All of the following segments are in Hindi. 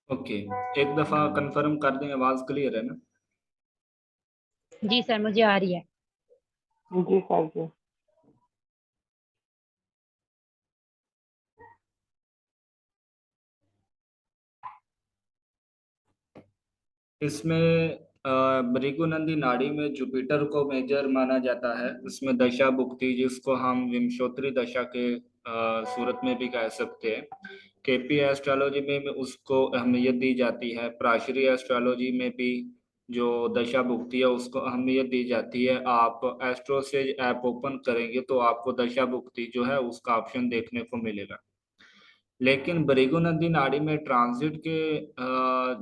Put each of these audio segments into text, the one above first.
ओके, एक दफा कंफर्म कर दें, आवाज क्लियर है ना? जी सर, मुझे आ रही है। जी सर जी। इसमें भृगुनंदी नाड़ी में जुपिटर को मेजर माना जाता है। इसमें दशा भुक्ति, जिसको हम विंशोत्तरी दशा के सूरत में भी कह सकते हैं। केपी एस्ट्रोलॉजी में उसको अहमियत दी जाती है। प्राशरी एस्ट्रोलॉजी में भी जो दशा भुक्ति है उसको अहमियत दी जाती है। आप एस्ट्रो से ऐप ओपन करेंगे तो आपको दशा भुक्ति जो है उसका ऑप्शन देखने को मिलेगा। लेकिन भृगु नदी नाड़ी में ट्रांजिट के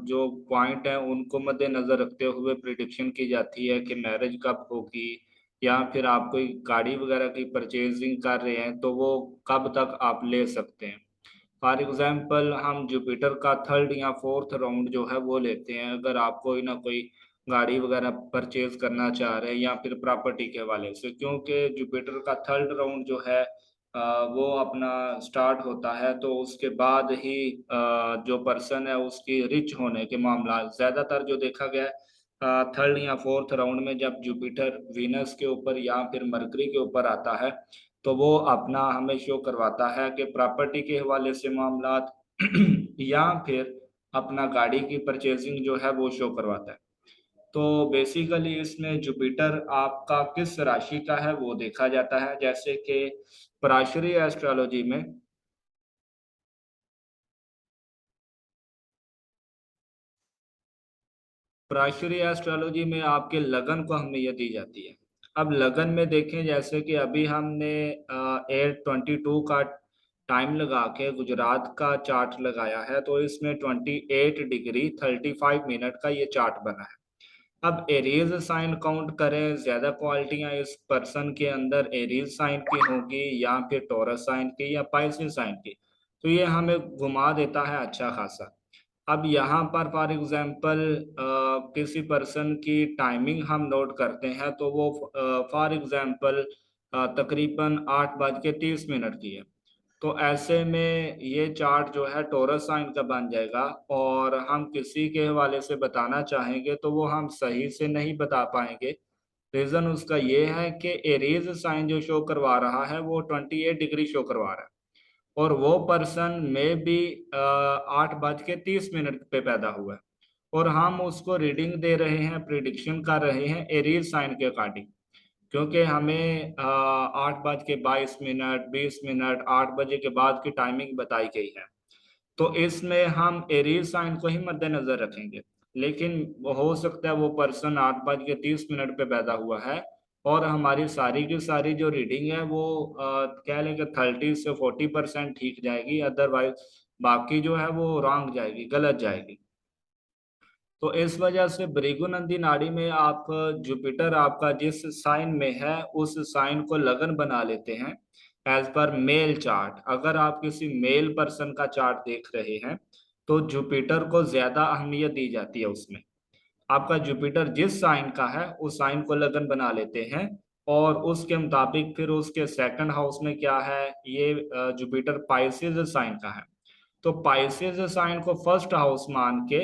जो पॉइंट है उनको मद्देनजर रखते हुए प्रिडिक्शन की जाती है कि मैरिज कब होगी, या फिर आप कोई गाड़ी वगैरह की परचेजिंग कर रहे हैं तो वो कब तक आप ले सकते हैं। फॉर एग्जाम्पल हम जुपिटर का थर्ड या फोर्थ राउंड जो है वो लेते हैं। अगर आप कोई ना कोई गाड़ी वगैरह परचेज करना चाह रहे हैं या फिर प्रॉपर्टी के हवाले से, क्योंकि जुपिटर का थर्ड राउंड जो है वो अपना स्टार्ट होता है तो उसके बाद ही जो पर्सन है उसकी रिच होने के मामला ज्यादातर जो देखा गया है थर्ड या फोर्थ राउंड में, जब जुपिटर वीनस के ऊपर या फिर मरकरी के ऊपर आता है तो वो अपना हमें शो करवाता है कि प्रॉपर्टी के हवाले से मामला या फिर अपना गाड़ी की परचेजिंग जो है वो शो करवाता है। तो बेसिकली इसमें जुपिटर आपका किस राशि का है वो देखा जाता है। जैसे कि पराशरी एस्ट्रोलॉजी में पराशरी एस्ट्रोलॉजी में आपके लगन को अहमियत दी जाती है। अब लगन में देखें, जैसे कि अभी हमने 8/22 का टाइम लगा के गुजरात का चार्ट लगाया है, तो इसमें 28 डिग्री 35 मिनट का ये चार्ट बना है। अब एरीज साइन काउंट करें, ज्यादा क्वालिटियां इस पर्सन के अंदर एरीज साइन की होगी या फिर टॉरस साइन की या पाइसेस साइन की, तो ये हमें घुमा देता है अच्छा खासा। अब यहाँ पर फॉर एग्जांपल किसी पर्सन की टाइमिंग हम नोट करते हैं तो वो फॉर एग्जांपल तकरीबन 8:30 की है। तो ऐसे में ये चार्ट जो है टोरस साइन का बन जाएगा, और हम किसी के हवाले से बताना चाहेंगे तो वो हम सही से नहीं बता पाएंगे। रीजन उसका ये है कि एरीज साइन जो शो करवा रहा है वो 28 डिग्री शो करवा रहा है, और वो पर्सन में भी 8:30 पे पैदा हुआ है, और हम उसको रीडिंग दे रहे हैं, प्रिडिक्शन कर रहे हैं एरीज साइन के अकॉर्डिंग। क्योंकि हमें 8:22, 20 मिनट, 8 बजे के बाद की टाइमिंग बताई गई है, तो इसमें हम एरीज साइन को ही मद्देनजर रखेंगे। लेकिन हो सकता है वो पर्सन 8:30 पे पैदा हुआ है, और हमारी सारी की सारी जो रीडिंग है वो कह लें कि 30 से 40% ठीक जाएगी, अदरवाइज बाकी जो है वो रॉन्ग जाएगी, गलत जाएगी। तो इस वजह से भृगुनंदी नाड़ी में आप जुपिटर आपका जिस साइन में है उस साइन को लगन बना लेते हैं एज पर मेल चार्ट। अगर आप किसी मेल पर्सन का चार्ट देख रहे हैं तो जुपिटर को ज्यादा अहमियत दी जाती है उसमें। आपका जुपिटर जिस साइन का है उस साइन को लगन बना लेते हैं, और उसके मुताबिक फिर उसके सेकंड हाउस में क्या है, ये जुपिटर पाइसेस साइन का है। तो पाइसेस साइन को फर्स्ट हाउस मान के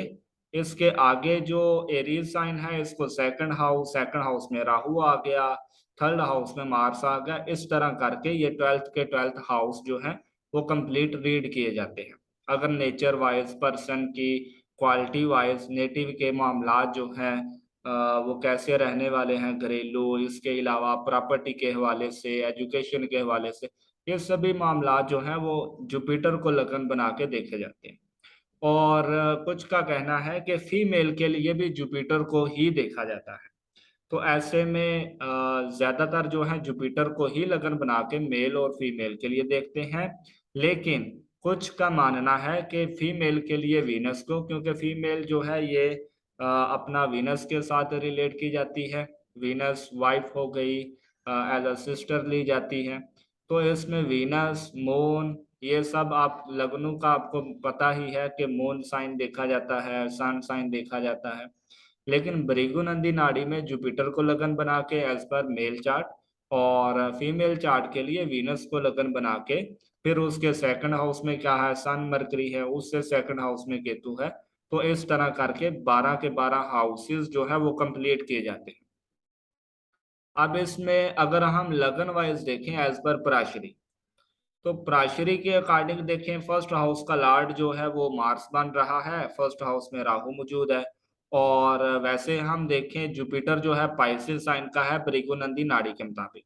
इसके आगे जो एरीज साइन है इसको सेकंड हाउस में राहु आ गया, थर्ड हाउस में मार्स आ गया, इस तरह करके ये ट्वेल्थ हाउस जो है वो कंप्लीट रीड किए जाते हैं। अगर नेचर वाइज पर्सन की क्वालिटी वाइज नेटिव के मामला जो हैं वो कैसे रहने वाले हैं घरेलू, इसके अलावा प्रॉपर्टी के हवाले से, एजुकेशन के हवाले से, ये सभी मामला जो हैं वो जुपिटर को लगन बना के देखे जाते हैं। और कुछ का कहना है कि फीमेल के लिए भी जुपिटर को ही देखा जाता है। तो ऐसे में ज्यादातर जो है जुपिटर को ही लगन बना के मेल और फीमेल के लिए देखते हैं। लेकिन कुछ का मानना है कि फीमेल के लिए वीनस को, क्योंकि फीमेल जो है ये अपना वीनस के साथ रिलेट की जाती है। वीनस वाइफ हो गई, एज अ सिस्टर ली जाती है। तो इसमें वीनस मून ये सब आप लग्नों का आपको पता ही है कि मून साइन देखा जाता है, सन साइन देखा जाता है। लेकिन भृगुनंदी नाड़ी में जुपिटर को लगन बना के एज पर मेल चार्ट, और फीमेल चार्ट के लिए वीनस को लगन बना के फिर उसके सेकंड हाउस में क्या है, सन मरकरी है, उससे सेकंड हाउस में केतु है, तो इस तरह करके 12 के 12 हाउसेस जो है वो कंप्लीट किए जाते हैं। अब इसमें अगर हम लगन वाइज देखें एज पर पराशरी, तो पराशरी के अकॉर्डिंग देखें, फर्स्ट हाउस का लॉर्ड जो है वो मार्स बन रहा है, फर्स्ट हाउस में राहु मौजूद है। और वैसे हम देखें जुपिटर जो है पाइसेस साइन का है भृगु नाड़ी के मुताबिक।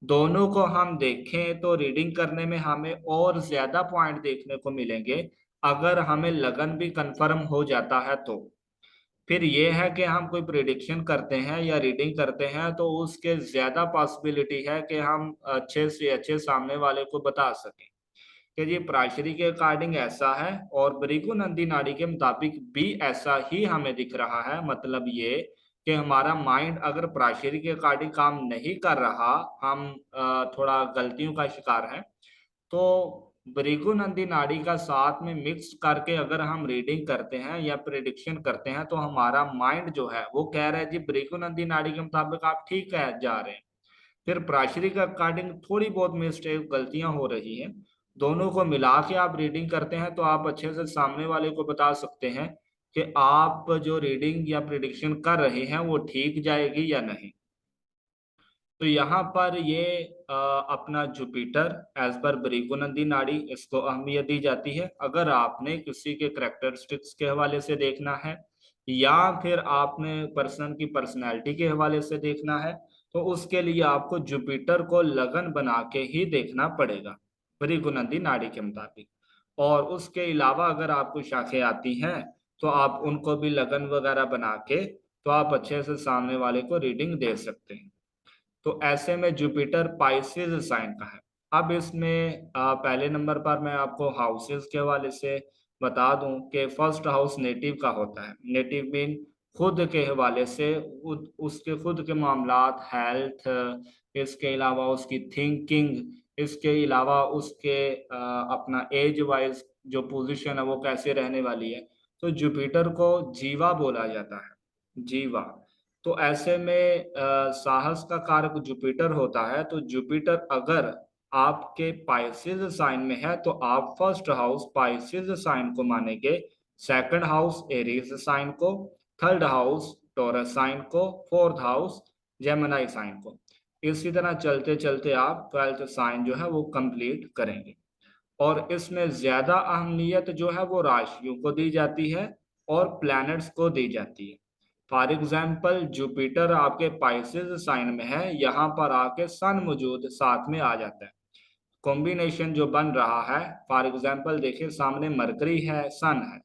दोनों को हम देखें तो रीडिंग करने में हमें और ज्यादा पॉइंट देखने को मिलेंगे अगर हमें लगन भी कंफर्म हो जाता है तो। फिर ये है कि हम कोई प्रिडिक्शन करते हैं या रीडिंग करते हैं तो उसके ज्यादा पॉसिबिलिटी है कि हम अच्छे से अच्छे सामने वाले को बता सकें कि जी प्राचरी के अकॉर्डिंग ऐसा है और भृगु नंदी नाड़ी के मुताबिक भी ऐसा ही हमें दिख रहा है। मतलब ये कि हमारा माइंड अगर प्राचरी के अकॉर्डिंग काम नहीं कर रहा, हम थोड़ा गलतियों का शिकार है, तो भृगु नंदी नाड़ी का साथ में मिक्स करके अगर हम रीडिंग करते हैं या प्रिडिक्शन करते हैं तो हमारा माइंड जो है वो कह रहा है जी भृगु नंदी नाड़ी के मुताबिक आप ठीक है जा रहे हैं। फिर प्राचरी के अकॉर्डिंग थोड़ी बहुत मिस्टेक गलतियां हो रही हैं। दोनों को मिला के आप रीडिंग करते हैं तो आप अच्छे से सामने वाले को बता सकते हैं कि आप जो रीडिंग या प्रिडिक्शन कर रहे हैं वो ठीक जाएगी या नहीं। तो यहाँ पर ये अपना जुपिटर एज पर भृगु नाड़ी इसको अहमियत दी जाती है। अगर आपने किसी के करेक्टरिस्टिक्स के हवाले से देखना है या फिर आपने पर्सन की पर्सनैलिटी के हवाले से देखना है तो उसके लिए आपको जुपिटर को लगन बना के ही देखना पड़ेगा भृगु नाड़ी के मुताबिक। और उसके अलावा अगर आपको शाखें आती हैं तो आप उनको भी लगन वगैरह बना के तो आप अच्छे से सामने वाले को रीडिंग दे सकते हैं। तो ऐसे में जुपिटर पाइसेस साइन का है। अब इसमें पहले नंबर पर मैं आपको हाउसेस के हवाले से बता दूं कि फर्स्ट हाउस नेटिव का होता है। नेटिव मीन खुद के हवाले से उसके खुद के मामलात, हेल्थ, इसके अलावा उसकी थिंकिंग, इसके अलावा उसके अपना एज वाइज जो पोजीशन है वो कैसे रहने वाली है। तो जुपिटर को जीवा बोला जाता है, जीवा। तो ऐसे में साहस का कारक जुपिटर होता है। तो जुपिटर अगर आपके पाइसेस साइन में है तो आप फर्स्ट हाउस पाइसेस साइन को मानेंगे, सेकंड हाउस एरीज साइन को, थर्ड हाउस टॉरस साइन को, फोर्थ हाउस जेमिनी साइन को। इसी तरह चलते चलते आप 12th साइन जो है वो कंप्लीट करेंगे। और इसमें ज्यादा अहमियत जो है वो राशियों को दी जाती है और प्लैनेट्स को दी जाती है। फॉर एग्जाम्पल जुपिटर आपके पाइसेस साइन में है, यहाँ पर आके सन मौजूद साथ में आ जाता है। कॉम्बिनेशन जो बन रहा है, फॉर एग्जाम्पल देखिए सामने मरकरी है, सन है।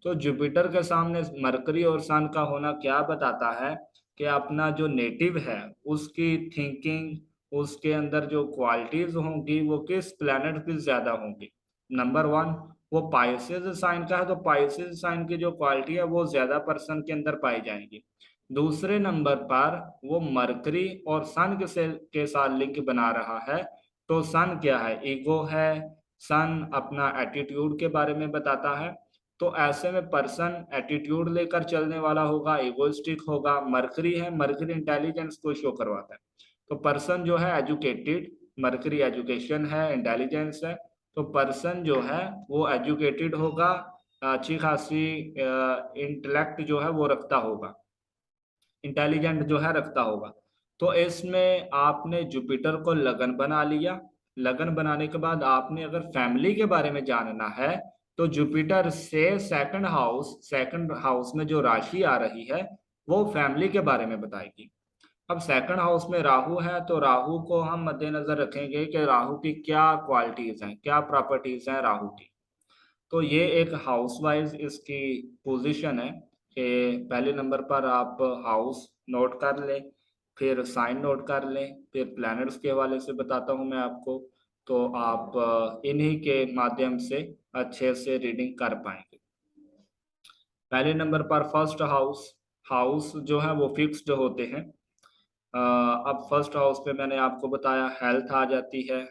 तो जुपिटर के सामने मरकरी और सन का होना क्या बताता है कि अपना जो नेटिव है उसकी थिंकिंग, उसके अंदर जो क्वालिटीज होंगी वो किस प्लैनेट की ज्यादा होंगी। नंबर वन, वो पाइसेस साइन का है तो पाइसेस साइन की जो क्वालिटी है वो ज्यादा पर्सन के अंदर पाई जाएंगी। दूसरे नंबर पर वो मरकरी और सन के साथ लिंक बना रहा है। तो सन क्या है, ईगो है। सन अपना एटीट्यूड के बारे में बताता है। तो ऐसे में पर्सन एटीट्यूड लेकर चलने वाला होगा, इगोइस्टिक होगा। मरकरी है, मरकरी इंटेलिजेंस को शो करवाता है। तो पर्सन जो है एजुकेटेड, मरकरी एजुकेशन है, इंटेलिजेंस है। तो पर्सन जो है वो एजुकेटेड होगा, अच्छी खासी इंटेलेक्ट जो है वो रखता होगा, इंटेलिजेंट जो है रखता होगा। तो इसमें आपने जुपिटर को लगन बना लिया। लगन बनाने के बाद आपने अगर फैमिली के बारे में जानना है तो जुपिटर से सेकंड हाउस में जो राशि आ रही है वो फैमिली के बारे में बताएगी। अब सेकंड हाउस में राहु है तो राहु को हम मद्देनजर रखेंगे कि राहु की क्या क्वालिटीज हैं, क्या प्रॉपर्टीज हैं राहु की। तो ये एक हाउस वाइज इसकी पोजीशन है कि पहले नंबर पर आप हाउस नोट कर लें, फिर साइन नोट कर लें, फिर प्लैनेट्स के हवाले से बताता हूँ मैं आपको। तो आप इन्हीं के माध्यम से अच्छे से रीडिंग कर पाएंगे। पहले नंबर पर फर्स्ट हाउस, हाउस जो है वो फिक्स्ड होते हैं। अब फर्स्ट हाउस पे मैंने आपको बताया हेल्थ आ जाती है,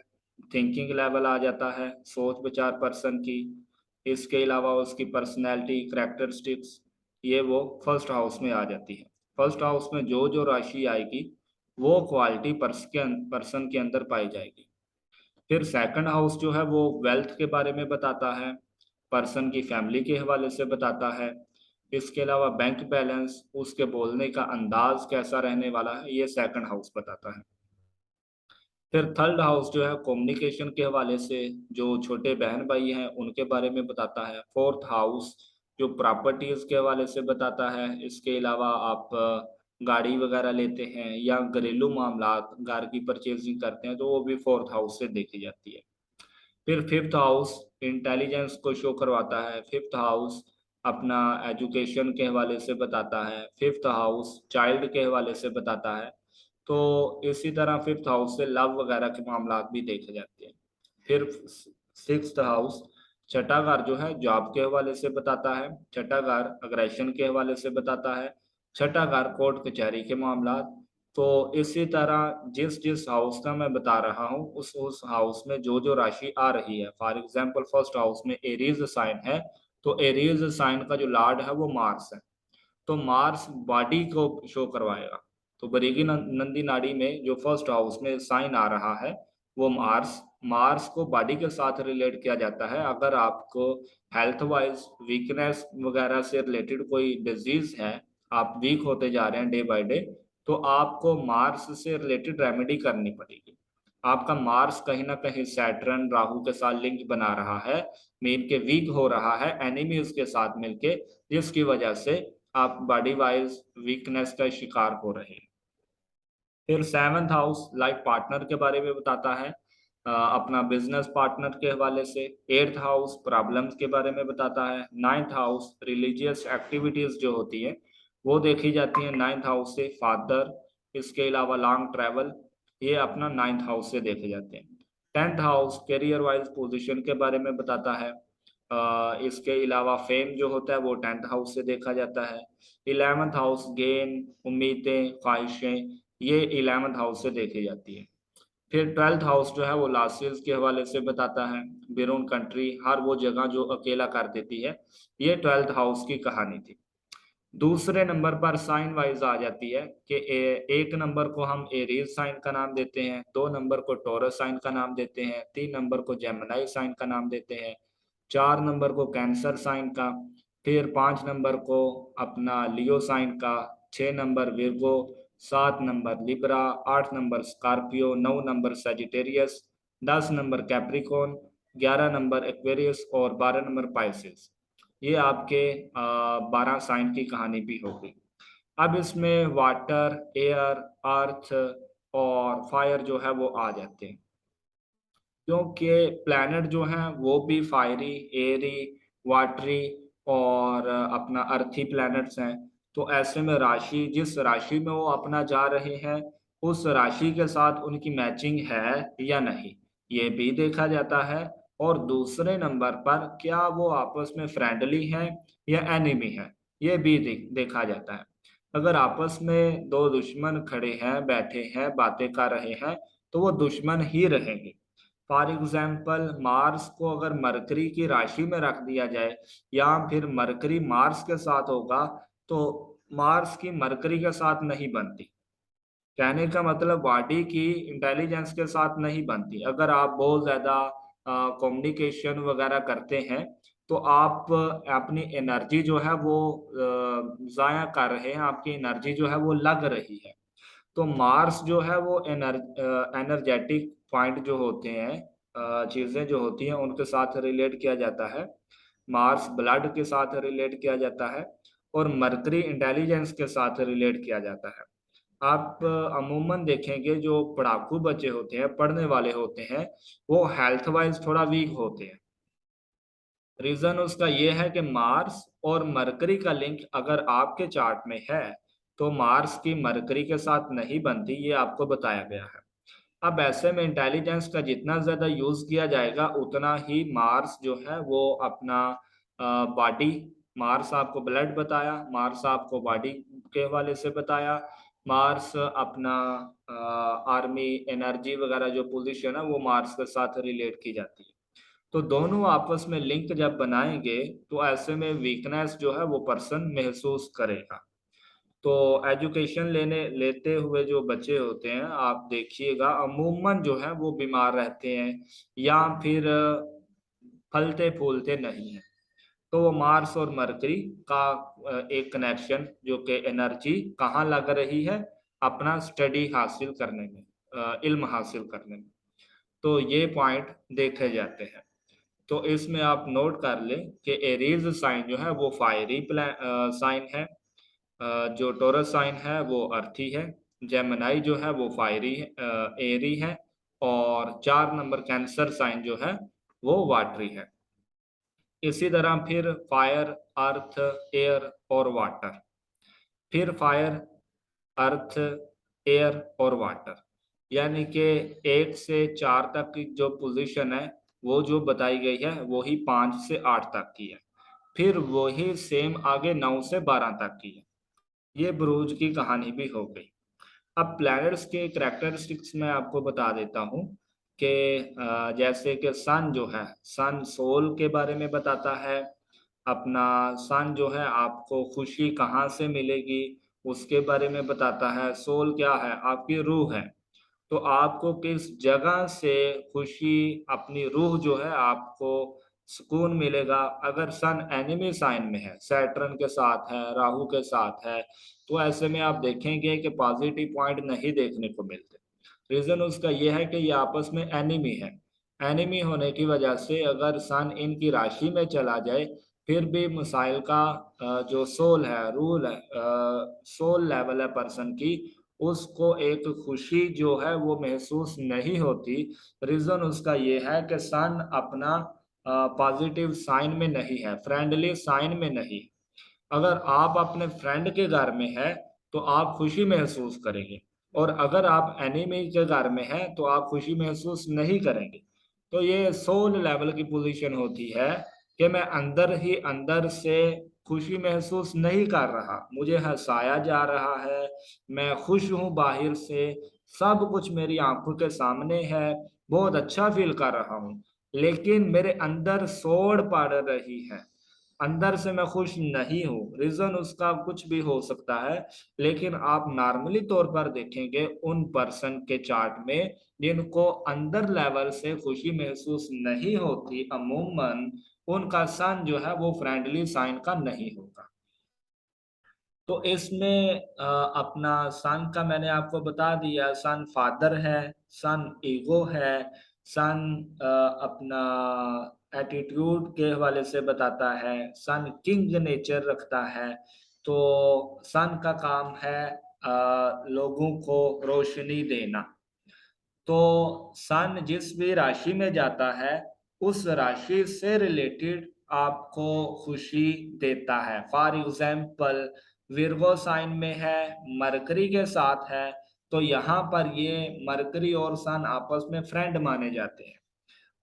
थिंकिंग लेवल आ जाता है, सोच विचार पर्सन की। इसके अलावा उसकी पर्सनैलिटी, करेक्टरिस्टिक्स, ये वो फर्स्ट हाउस में आ जाती है। फर्स्ट हाउस में जो जो राशि आएगी वो क्वालिटी पर्सन के अंदर पाई जाएगी। फिर सेकंड हाउस जो है वो वेल्थ के बारे में बताता है, पर्सन की फैमिली के हवाले से बताता है। इसके अलावा बैंक बैलेंस, उसके बोलने का अंदाज कैसा रहने वाला है, ये सेकंड हाउस बताता है। फिर थर्ड हाउस जो है कम्युनिकेशन के हवाले से, जो छोटे बहन भाई हैं उनके बारे में बताता है। फोर्थ हाउस जो प्रॉपर्टीज के हवाले से बताता है। इसके अलावा आप गाड़ी वगैरह लेते हैं या घरेलू मामलात, घर की परचेजिंग करते हैं, तो वो भी फोर्थ हाउस से देखी जाती है। फिर फिफ्थ हाउस इंटेलिजेंस को शो करवाता है। फिफ्थ हाउस अपना एजुकेशन के हवाले से बताता है। फिफ्थ हाउस चाइल्ड के हवाले से बताता है। तो इसी तरह फिफ्थ हाउस से लव वगैरह के मामला भी देखे जाते हैं। फिर सिक्स्थ हाउस छठा घर जो है जॉब के हवाले से बताता है। छठा घर अग्रेशन के हवाले से बताता है। छठा घर कोर्ट कचहरी के मामला। तो इसी तरह जिस जिस हाउस का मैं बता रहा हूँ उस हाउस में जो जो राशि आ रही है, फॉर एग्जांपल फर्स्ट हाउस में एरीज साइन है, तो एरीज साइन का जो लॉर्ड है वो मार्स है, तो मार्स बॉडी को शो करवाएगा। तो बरीकी नंदी नाड़ी में जो फर्स्ट हाउस में साइन आ रहा है वो मार्स, मार्स को बॉडी के साथ रिलेट किया जाता है। अगर आपको हेल्थ वाइज वीकनेस वगैरह से रिलेटेड कोई डिजीज है, आप वीक होते जा रहे हैं डे बाय डे, तो आपको मार्स से रिलेटेड रेमेडी करनी पड़ेगी। आपका मार्स कहीं ना कहीं सैटर्न राहु के साथ लिंक बना रहा है, मीन के वीक हो रहा है एनिमीज के साथ मिलके, जिसकी वजह से आप बॉडी वाइज वीकनेस का शिकार हो रहे हैं। फिर सेवंथ हाउस लाइफ पार्टनर के बारे में बताता है, अपना बिजनेस पार्टनर के हवाले से। एट्थ हाउस प्रॉब्लम्स के बारे में बताता है। नाइन्थ हाउस रिलीजियस एक्टिविटीज जो होती है वो देखी जाती है नाइन्थ हाउस से। फादर, इसके अलावा लॉन्ग ट्रैवल, ये अपना नाइन्थ हाउस से देखे जाते हैं। Tenth house career wise position के बारे में बताता है। इसके अलावा फेम जो होता है वो टेंथ हाउस से देखा जाता है। इलेवेंथ हाउस गेन, उम्मीदें, ख्वाहिशें, ये इलेवेंथ हाउस से देखी जाती है। फिर ट्वेल्थ हाउस जो है वो लासेस के हवाले से बताता है। बिरून कंट्री, हर वो जगह जो अकेला कर देती है, ये ट्वेल्थ हाउस की कहानी थी। दूसरे नंबर पर साइन वाइज आ जाती है कि एक नंबर को हम एरीज साइन का नाम देते हैं, दो नंबर को टोरस साइन का नाम देते हैं, तीन नंबर को जेमिनी साइन का नाम देते हैं, चार नंबर को कैंसर साइन का, फिर पांच नंबर को अपना लियो साइन का, छह नंबर विर्गो, सात नंबर लिब्रा, आठ नंबर स्कॉर्पियो, नौ number Sagittarius, 10 number Capricorn, 11 number Aquarius और 12 नंबर पाइसेस। ये आपके 12 साइन की कहानी भी होगी। अब इसमें वाटर, एयर, अर्थ और फायर जो है वो आ जाते हैं, क्योंकि प्लैनेट जो हैं वो भी फायरी, एयरी, वाटरी और अपना अर्थी प्लैनेट्स हैं। तो ऐसे में राशि, जिस राशि में वो अपना जा रहे हैं, उस राशि के साथ उनकी मैचिंग है या नहीं, ये भी देखा जाता है। और दूसरे नंबर पर क्या वो आपस में फ्रेंडली हैं या एनिमी है, ये भी देखा जाता है। अगर आपस में दो दुश्मन खड़े हैं, बैठे हैं, बातें कर रहे हैं, तो वो दुश्मन ही रहेंगे। फॉर एग्जाम्पल मार्स को अगर मरकरी की राशि में रख दिया जाए या फिर मरकरी मार्स के साथ होगा, तो मार्स की मरकरी के साथ नहीं बनती। कहने का मतलब बॉडी की इंटेलिजेंस के साथ नहीं बनती। अगर आप बहुत ज़्यादा कम्युनिकेशन वगैरह करते हैं, तो आप अपनी एनर्जी जो है वो ज़ाया कर रहे हैं, आपकी एनर्जी जो है वो लग रही है। तो मार्स जो है वो एनर्जेटिक पॉइंट जो होते हैं, चीज़ें जो होती हैं उनके साथ रिलेट किया जाता है। मार्स ब्लड के साथ रिलेट किया जाता है और मरकरी इंटेलिजेंस के साथ रिलेट किया जाता है। आप अमूमन देखेंगे जो पढ़ाकू बच्चे होते हैं, पढ़ने वाले होते हैं, वो हेल्थ वाइज थोड़ा वीक होते हैं। रीजन उसका ये है कि मार्स और मरकरी का लिंक अगर आपके चार्ट में है, तो मार्स की मरकरी के साथ नहीं बनती, ये आपको बताया गया है। अब ऐसे में इंटेलिजेंस का जितना ज्यादा यूज किया जाएगा उतना ही मार्स जो है वो अपना बॉडी, मार्स आपको ब्लड बताया, मार्स आपको बॉडी के हवाले से बताया, मार्स अपना आर्मी, एनर्जी वगैरह जो पोजीशन है वो मार्स के साथ रिलेट की जाती है। तो दोनों आपस में लिंक जब बनाएंगे, तो ऐसे में वीकनेस जो है वो पर्सन महसूस करेगा। तो एजुकेशन लेते हुए जो बच्चे होते हैं, आप देखिएगा अमूमन जो है वो बीमार रहते हैं या फिर फलते फूलते नहीं हैं। तो वो मार्स और मरकरी का एक कनेक्शन जो कि एनर्जी कहाँ लग रही है, अपना स्टडी हासिल करने में, इल्म हासिल करने में। तो ये पॉइंट देखे जाते हैं। तो इसमें आप नोट कर लें कि एरीज साइन जो है वो फायरी साइन है, जो टोरस साइन है वो अर्थी है, जेमिनाई जो है वो फायरी है, एरी है, और 4 नंबर कैंसर साइन जो है वो वाटरी है। इसी तरह फिर फायर, अर्थ, एयर और वाटर, फिर फायर, अर्थ, एयर और वाटर, यानी कि 1 से 4 तक की जो पोजीशन है वो जो बताई गई है वही 5 से 8 तक की है। फिर वही सेम आगे 9 से 12 तक की है। ये बुरूज की कहानी भी हो गई। अब प्लैनेट्स के करैक्टरिस्टिक्स मैं आपको बता देता हूँ कि जैसे कि सन जो है, सन सोल के बारे में बताता है। अपना सन जो है आपको खुशी कहाँ से मिलेगी उसके बारे में बताता है। सोल क्या है? आपकी रूह है। तो आपको किस जगह से खुशी, अपनी रूह जो है आपको सुकून मिलेगा। अगर सन एनिमी साइन में है, सैटर्न के साथ है, राहु के साथ है, तो ऐसे में आप देखेंगे कि पॉजिटिव पॉइंट नहीं देखने को मिलते। रीजन उसका यह है कि ये आपस में एनिमी है। एनिमी होने की वजह से अगर सन इनकी राशि में चला जाए फिर भी मिसाइल का जो सोल है, रूल है, सोल लेवल है पर्सन की, उसको एक खुशी जो है वो महसूस नहीं होती। रीजन उसका ये है कि सन अपना पॉजिटिव साइन में नहीं है, फ्रेंडली साइन में नहीं। अगर आप अपने फ्रेंड के घर में है तो आप खुशी महसूस करेंगे, और अगर आप एनिमी के घर में हैं तो आप खुशी महसूस नहीं करेंगे। तो ये सोल लेवल की पोजीशन होती है कि मैं अंदर ही अंदर से खुशी महसूस नहीं कर रहा, मुझे हंसाया जा रहा है, मैं खुश हूँ, बाहर से सब कुछ मेरी आंखों के सामने है, बहुत अच्छा फील कर रहा हूँ, लेकिन मेरे अंदर सोड़ पड़ रही है, अंदर से मैं खुश नहीं हूँ। रीजन उसका कुछ भी हो सकता है, लेकिन आप नॉर्मली तौर पर देखेंगे उन पर्सन के चार्ट में जिनको अंदर लेवल से खुशी महसूस नहीं होती, अमूमन उनका सन जो है वो फ्रेंडली साइन का नहीं होगा। तो इसमें अपना सन का मैंने आपको बता दिया, सन फादर है, सन ईगो है, सन अपना एटीट्यूड के हवाले से बताता है, सन किंग नेचर रखता है। तो सन का काम है लोगों को रोशनी देना। तो सन जिस भी राशि में जाता है उस राशि से रिलेटेड आपको खुशी देता है। फॉर एग्जाम्पल विर्गो साइन में है, मरकरी के साथ है, तो यहाँ पर ये मरकरी और सन आपस में फ्रेंड माने जाते हैं।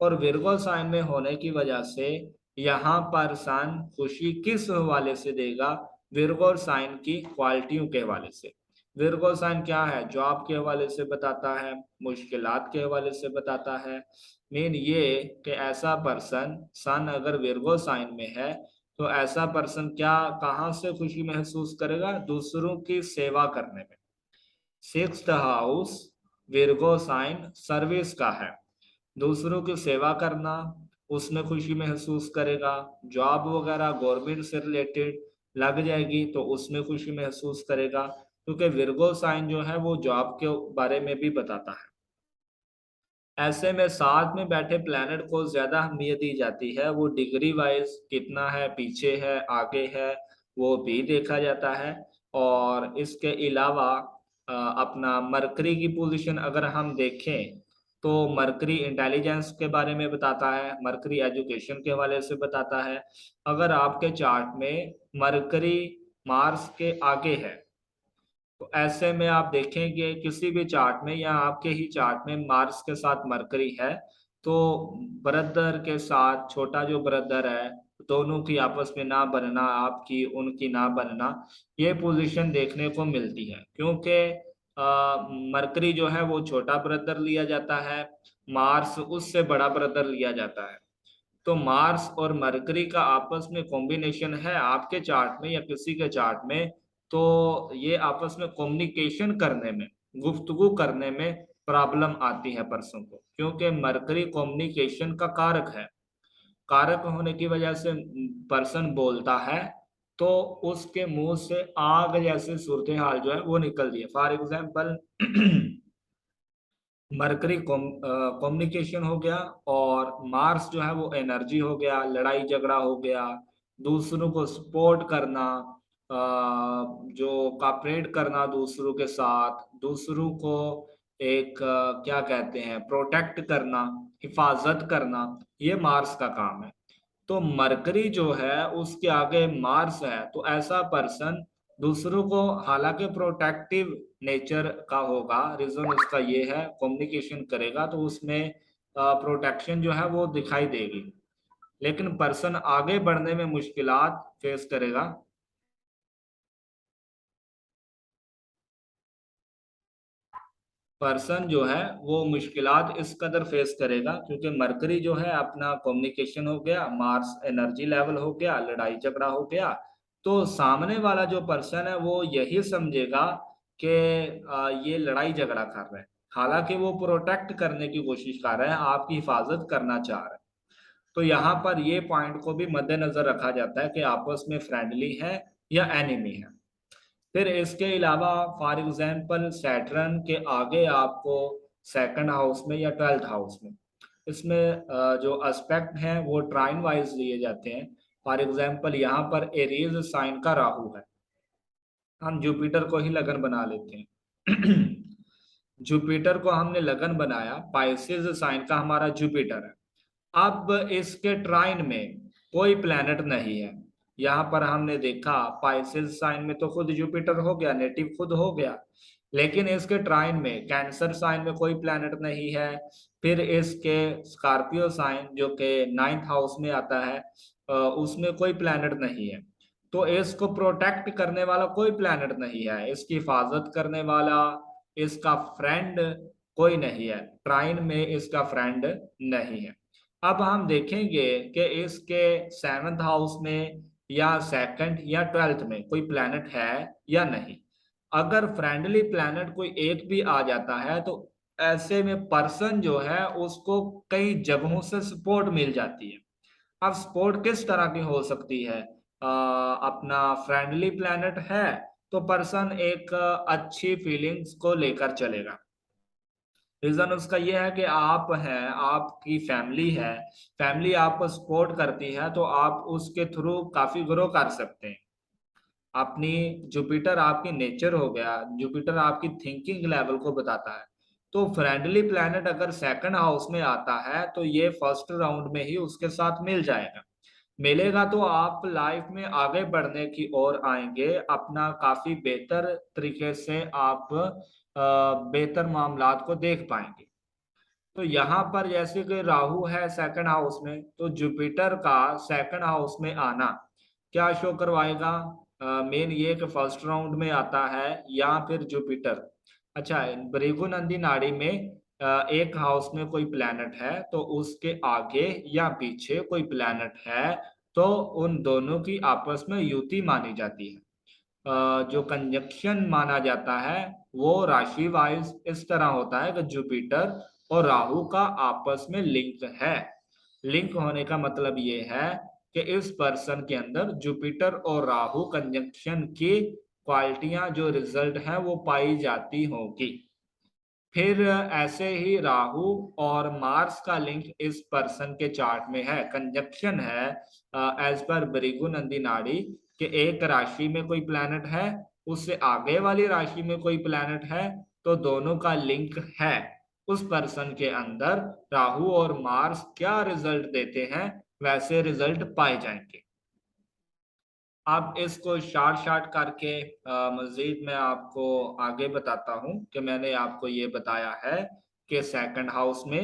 और विर्गो साइन में होने की वजह से यहाँ पर सन खुशी किस हवाले से देगा? विर्गो साइन की क्वालिटियों के हवाले से। विर्गो साइन क्या है? जॉब के हवाले से बताता है, मुश्किलात के हवाले से बताता है। मेन ये कि ऐसा पर्सन, सन अगर विर्गो साइन में है तो ऐसा पर्सन क्या, कहाँ से खुशी महसूस करेगा? दूसरों की सेवा करने में। 6th house Virgo sign service का है, दूसरों की सेवा करना, उसमें खुशी महसूस करेगा। जॉब वगैरह गवर्नमेंट से रिलेटेड लग जाएगी तो उसमें खुशी महसूस करेगा, क्योंकि विर्गो साइन जो है वो जॉब के बारे में भी बताता है। ऐसे में साथ में बैठे प्लैनेट को ज्यादा अहमियत दी जाती है, वो डिग्री वाइज कितना है, पीछे है, आगे है, वो भी देखा जाता है। और इसके अलावा अपना मरकरी की पोजीशन अगर हम देखें तो मरकरी इंटेलिजेंस के बारे में बताता है, मरकरी एजुकेशन के हवाले से बताता है। अगर आपके चार्ट में मरकरी मार्स के आगे है तो ऐसे में आप देखेंगे किसी भी चार्ट में या आपके ही चार्ट में मार्स के साथ मरकरी है, तो ब्रदर के साथ छोटा जो ब्रदर है, दोनों की आपस में ना बनना, आपकी उनकी ना बनना, ये पोजीशन देखने को मिलती है। क्योंकि मरकरी जो है वो छोटा ब्रदर लिया जाता है, मार्स उससे बड़ा ब्रदर लिया जाता है। तो मार्स और मरकरी का आपस में कॉम्बिनेशन है आपके चार्ट में या किसी के चार्ट में, तो ये आपस में कम्युनिकेशन करने में, गुफ्तगू करने में प्रॉब्लम आती है पर्सन को, क्योंकि मरकरी कम्युनिकेशन का कारक है। कारक होने की वजह से पर्सन बोलता है तो उसके मुंह से आग जैसी सूरत हाल जो है वो निकलती है। फॉर एग्जाम्पल मरकरी कम्युनिकेशन हो गया, और मार्स जो है वो एनर्जी हो गया, लड़ाई झगड़ा हो गया, दूसरों को सपोर्ट करना, जो कॉपरेट करना दूसरों के साथ, दूसरों को एक क्या कहते हैं, प्रोटेक्ट करना, हिफाजत करना, ये मार्स का काम है। तो मरकरी जो है उसके आगे मार्स है, तो ऐसा पर्सन दूसरों को, हालांकि प्रोटेक्टिव नेचर का होगा, रीजन उसका ये है, कम्युनिकेशन करेगा तो उसमें प्रोटेक्शन जो है वो दिखाई देगी, लेकिन पर्सन आगे बढ़ने में मुश्किलात फेस करेगा। पर्सन जो है वो मुश्किलात इस कदर फेस करेगा क्योंकि मरकरी जो है अपना कम्युनिकेशन हो गया, मार्स एनर्जी लेवल हो गया, लड़ाई झगड़ा हो गया, तो सामने वाला जो पर्सन है वो यही समझेगा कि ये लड़ाई झगड़ा कर रहे हैं, हालांकि वो प्रोटेक्ट करने की कोशिश कर रहे हैं, आपकी हिफाजत करना चाह रहे हैं। तो यहाँ पर ये पॉइंट को भी मद्देनजर रखा जाता है कि आपस में फ्रेंडली है या एनिमी है। फिर इसके अलावा फॉर एग्जाम्पल सैटर्न के आगे आपको सेकंड हाउस में या 12th हाउस में, इसमें जो एस्पेक्ट हैं वो ट्राइन वाइज लिए जाते हैं। फॉर एग्जाम्पल यहाँ पर एरीज साइन का राहु है, हम जुपिटर को ही लगन बना लेते हैं। जुपिटर को हमने लगन बनाया, पाइसेस साइन का हमारा जुपिटर है। अब इसके ट्राइन में कोई प्लैनेट नहीं है। यहाँ पर हमने देखा पाइसेस साइन में तो खुद जुपिटर हो गया, नेटिव खुद हो गया, लेकिन इसके ट्राइन में कैंसर साइन में कोई प्लैनेट नहीं है। फिर इसके स्कॉर्पियो साइन जो कि 9th हाउस में आता है, उसमें कोई प्लैनेट नहीं है। तो इसको प्रोटेक्ट करने वाला कोई प्लैनेट नहीं है, इसकी हिफाजत करने वाला, इसका फ्रेंड कोई नहीं है, ट्राइन में इसका फ्रेंड नहीं है। अब हम देखेंगे कि इसके 7th हाउस में या सेकंड या 12th में कोई प्लैनेट है या नहीं। अगर फ्रेंडली प्लैनेट कोई एक भी आ जाता है तो ऐसे में पर्सन जो है उसको कई जगहों से सपोर्ट मिल जाती है। अब सपोर्ट किस तरह की हो सकती है? अपना फ्रेंडली प्लैनेट है तो पर्सन एक अच्छी फीलिंग्स को लेकर चलेगा। रीजन उसका यह है कि आप हैं, आपकी फैमिली है, फैमिली आपको सपोर्ट करती है तो आप उसके थ्रू काफी ग्रो कर सकते हैं। अपनी जुपिटर आपकी नेचर हो गया, जुपिटर आपकी थिंकिंग लेवल को बताता है। तो फ्रेंडली प्लैनेट अगर सेकंड हाउस में आता है तो ये फर्स्ट राउंड में ही उसके साथ मिल जाएगा। मिलेगा तो आप लाइफ में आगे बढ़ने की ओर आएंगे, अपना काफी बेहतर तरीके से आप बेहतर मामलात को देख पाएंगे। तो यहाँ पर जैसे कि राहु है सेकंड हाउस में, तो जुपिटर का सेकंड हाउस में आना क्या शो करवाएगा? मेन ये कि फर्स्ट राउंड में आता है या फिर जुपिटर। अच्छा, भृगु नंदी नाड़ी में एक हाउस में कोई प्लैनेट है तो उसके आगे या पीछे कोई प्लैनेट है तो उन दोनों की आपस में युति मानी जाती है। जो कंजक्शन माना जाता है वो राशि वाइज इस तरह होता है कि जुपिटर और राहु का आपस में लिंक है। लिंक होने का मतलब ये है कि इस पर्सन के अंदर जुपिटर और राहु कंजंक्शन की क्वालिटियां, जो रिजल्ट है वो पाई जाती होगी। फिर ऐसे ही राहु और मार्स का लिंक इस पर्सन के चार्ट में है, कंजक्शन है एज पर भृगु नंदी नाड़ी कि एक राशि में कोई प्लैनेट है, उससे आगे वाली राशि में कोई प्लैनेट है, तो दोनों का लिंक है। उस पर्सन के अंदर राहु और मार्स क्या रिजल्ट देते हैं वैसे रिजल्ट पाए जाएंगे। अब इसको शार्ट शार्ट करके मजीद मैं आपको आगे बताता हूं कि मैंने आपको ये बताया है कि सेकंड हाउस में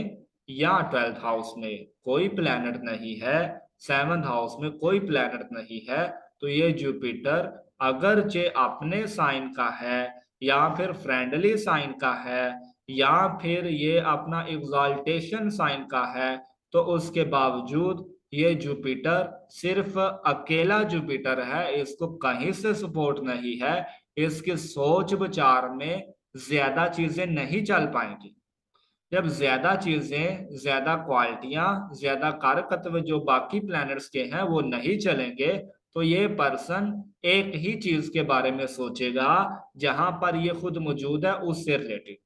या 12th हाउस में कोई प्लैनेट नहीं है, 7th हाउस में कोई प्लैनेट नहीं है, तो ये जुपिटर अगरचे अपने साइन का है या फिर फ्रेंडली साइन का है या फिर ये अपना एग्जाल्टेशन साइन का है, तो उसके बावजूद ये जुपिटर सिर्फ अकेला जुपिटर है, इसको कहीं से सपोर्ट नहीं है, इसके सोच विचार में ज्यादा चीजें नहीं चल पाएंगी। जब ज्यादा चीजें, ज्यादा क्वालिटियां, ज्यादा कारकत्व जो बाकी प्लैनेट्स के हैं वो नहीं चलेंगे, तो ये पर्सन एक ही चीज के बारे में सोचेगा जहां पर ये खुद मौजूद है उससे रिलेटेड।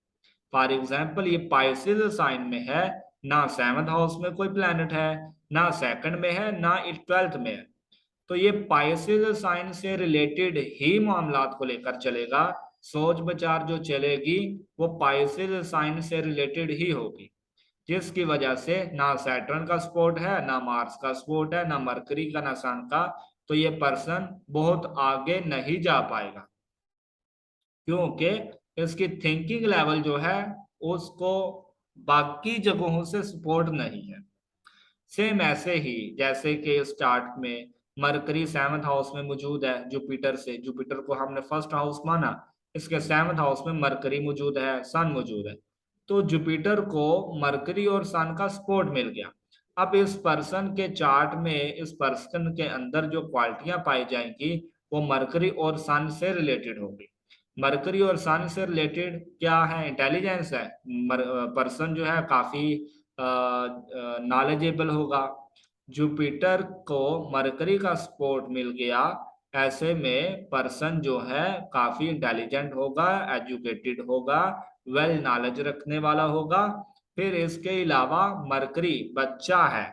फॉर एग्जाम्पल ये पाइसेस साइन में है, ना 7th हाउस में कोई प्लैनेट है, ना सेकंड में है, ना 12th में है, तो ये पाइसेस साइन से रिलेटेड ही मामलात को लेकर चलेगा। सोच विचार जो चलेगी वो पाइसेस साइन से रिलेटेड ही होगी, जिसकी वजह से ना सैटर्न का सपोर्ट है, ना मार्स का सपोर्ट है, ना मरकरी का, ना सन का। तो ये पर्सन बहुत आगे नहीं जा पाएगा, क्योंकि इसकी थिंकिंग लेवल जो है उसको बाकी जगहों से सपोर्ट नहीं है। सेम ऐसे ही जैसे कि स्टार्ट में मरकरी 7th हाउस में मौजूद है जुपिटर से, जुपिटर को हमने फर्स्ट हाउस माना, इसके 7th हाउस में मरकरी मौजूद है, सन मौजूद है, तो जुपिटर को मरकरी और सन का सपोर्ट मिल गया। अब इस पर्सन के चार्ट में, इस पर्सन के अंदर जो क्वालिटियां पाई जाएंगी वो मरकरी और सन से रिलेटेड होगी। मरकरी और सन से रिलेटेड क्या है? इंटेलिजेंस है। पर्सन जो है काफी नॉलेजेबल होगा। जुपिटर को मरकरी का सपोर्ट मिल गया, ऐसे में पर्सन जो है काफी इंटेलिजेंट होगा, एजुकेटेड होगा, वेल नॉलेज रखने वाला होगा। फिर इसके अलावा मरकरी बच्चा है,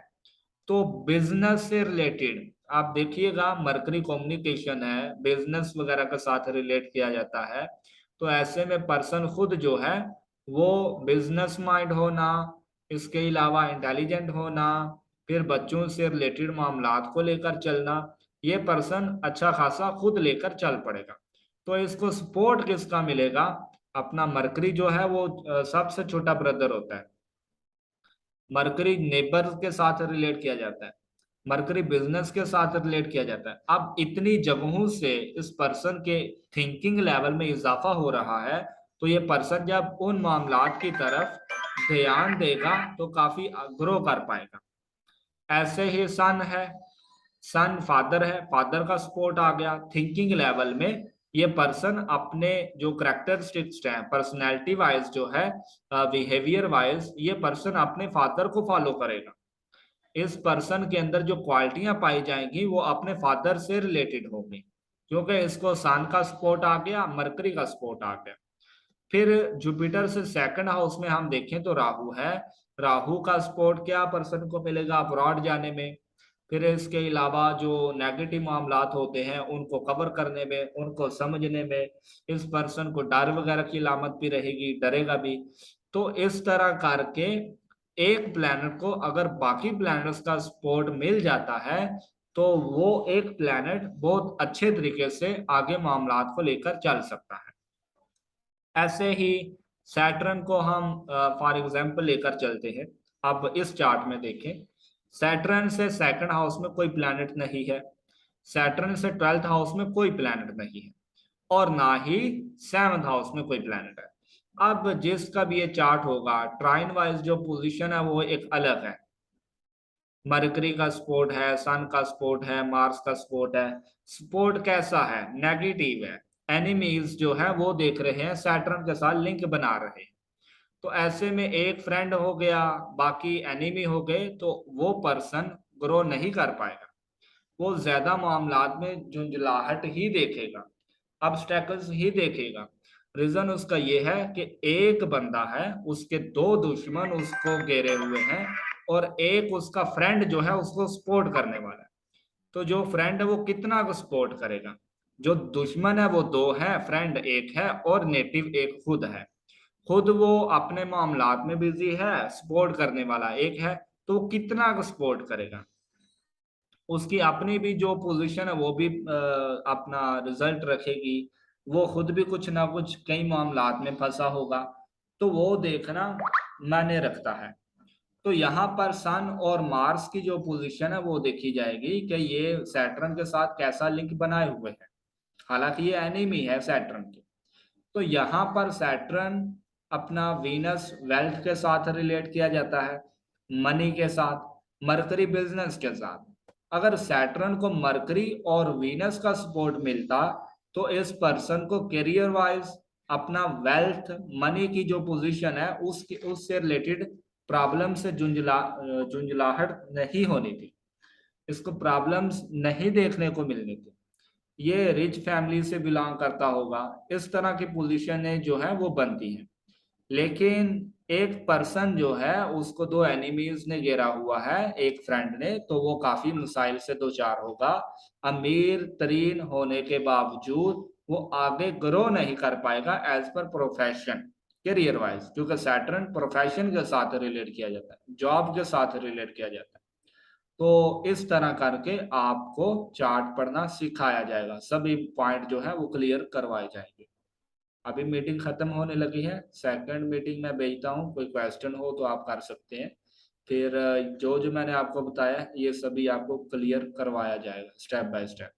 तो बिजनेस से रिलेटेड आप देखिएगा, मरकरी कम्युनिकेशन है, बिजनेस वगैरह के साथ रिलेट किया जाता है। तो ऐसे में पर्सन खुद जो है वो बिजनेस माइंड होना, इसके अलावा इंटेलिजेंट होना, फिर बच्चों से रिलेटेड मामलात को लेकर चलना, ये पर्सन अच्छा खासा खुद लेकर चल पड़ेगा। तो इसको सपोर्ट किसका मिलेगा? अपना मरकरी जो है वो सबसे छोटा ब्रदर होता है। मरकरी नेबर के साथ रिलेट किया जाता है, मरकरी बिजनेस के साथ रिलेट किया जाता है। अब इतनी जगहों से इस पर्सन के थिंकिंग लेवल में इजाफा हो रहा है, तो ये पर्सन जब उन मामलात की तरफ ध्यान देगा तो काफी ग्रो कर पाएगा। ऐसे ही सन है, सन फादर है, फादर का सपोर्ट आ गया थिंकिंग लेवल में। ये पर्सन अपने जो करेक्टरिस्टिक्स हैं पर्सनैलिटी वाइज जो है, बिहेवियर वाइज, ये पर्सन अपने फादर को फॉलो करेगा। इस पर्सन के अंदर जो क्वालिटियां पाई जाएंगी वो अपने फादर से रिलेटेड होंगी, क्योंकि इसको सन का सपोर्ट आ गया, मरकरी का सपोर्ट आ गया। फिर जुपिटर से सेकंड हाउस में हम देखें तो राहु है, राहु का सपोर्ट क्या पर्सन को मिलेगा? अब्रॉड जाने में, फिर इसके अलावा जो नेगेटिव मामलात होते हैं उनको कवर करने में, उनको समझने में। इस पर्सन को डर वगैरह की अलामत भी रहेगी, डरेगा भी। तो इस तरह करके एक प्लैनेट को अगर बाकी प्लैनेट्स का सपोर्ट मिल जाता है तो वो एक प्लैनेट बहुत अच्छे तरीके से आगे मामलात को लेकर चल सकता है। ऐसे ही सैटर्न को हम फॉर एग्जांपल लेकर चलते हैं। अब इस चार्ट में देखें, सैटर्न से सेकंड हाउस में कोई प्लैनेट नहीं है, सैटर्न से 12th हाउस में कोई प्लैनेट नहीं है, और ना ही 7th हाउस में कोई प्लैनेट है। अब जिसका भी ये चार्ट होगा, ट्राइन वाइज जो पोजीशन है वो एक अलग है। मरकरी का सपोर्ट है, सन का सपोर्ट है, मार्स का सपोर्ट है। सपोर्ट कैसा है? नेगेटिव है। एनिमीज जो है वो देख रहे हैं, सैटर्न के साथ लिंक बना रहे हैं। तो ऐसे में एक फ्रेंड हो गया, बाकी एनिमी हो गए, तो वो पर्सन ग्रो नहीं कर पाएगा। वो ज्यादा मामलात में झुंझलाहट ही देखेगा, ऑब्स्टेकल्स ही देखेगा। रीजन उसका ये है कि एक बंदा है, उसके दो दुश्मन उसको घेरे हुए हैं, और एक उसका फ्रेंड जो है उसको सपोर्ट करने वाला है। तो जो फ्रेंड है वो कितना को सपोर्ट करेगा? जो दुश्मन है वो दो है, फ्रेंड एक है, और नेटिव एक खुद है। खुद वो अपने मामलात में बिजी है, सपोर्ट करने वाला एक है, तो वो कितना को सपोर्ट करेगा? उसकी अपनी भी जो पोजीशन है वो भी अपना रिजल्ट रखेगी। वो खुद भी कुछ ना कुछ कई मामलात में फंसा होगा, तो वो देखना मायने रखता है। तो यहाँ पर सन और मार्स की जो पोजीशन है वो देखी जाएगी कि ये सैटर्न के साथ कैसा लिंक बनाए हुए हैं। हालांकि ये एनिमी है सैटर्न के। तो यहाँ पर सैटर्न अपना वीनस वेल्थ के साथ रिलेट किया जाता है, मनी के साथ, मरकरी बिजनेस के साथ। अगर सैटर्न को मरकरी और वीनस का सपोर्ट मिलता तो इस पर्सन को करियर वाइज, अपना वेल्थ मनी की जो पोजीशन है उससे रिलेटेड प्रॉब्लम से झुंझलाहट नहीं होनी थी, इसको प्रॉब्लम्स नहीं देखने को मिलनी थी, ये रिच फैमिली से बिलोंग करता होगा, इस तरह की पोजीशनें जो है वो बनती हैं। लेकिन एक पर्सन जो है उसको दो एनिमीज ने घेरा हुआ है, एक फ्रेंड ने, तो वो काफी मसाइल से दो चार होगा। अमीर तरीन होने के बावजूद वो आगे ग्रो नहीं कर पाएगा as per profession, career wise, क्योंकि सैटर्न प्रोफेशन के साथ रिलेट किया जाता है, जॉब के साथ रिलेट किया जाता है। तो इस तरह करके आपको चार्ट पढ़ना सिखाया जाएगा, सभी पॉइंट जो है वो क्लियर करवाए जाएंगे। अभी मीटिंग खत्म होने लगी है, सेकंड मीटिंग में भेजता हूँ, कोई क्वेश्चन हो तो आप कर सकते हैं। फिर जो जो मैंने आपको बताया ये सभी आपको क्लियर करवाया जाएगा स्टेप बाय स्टेप।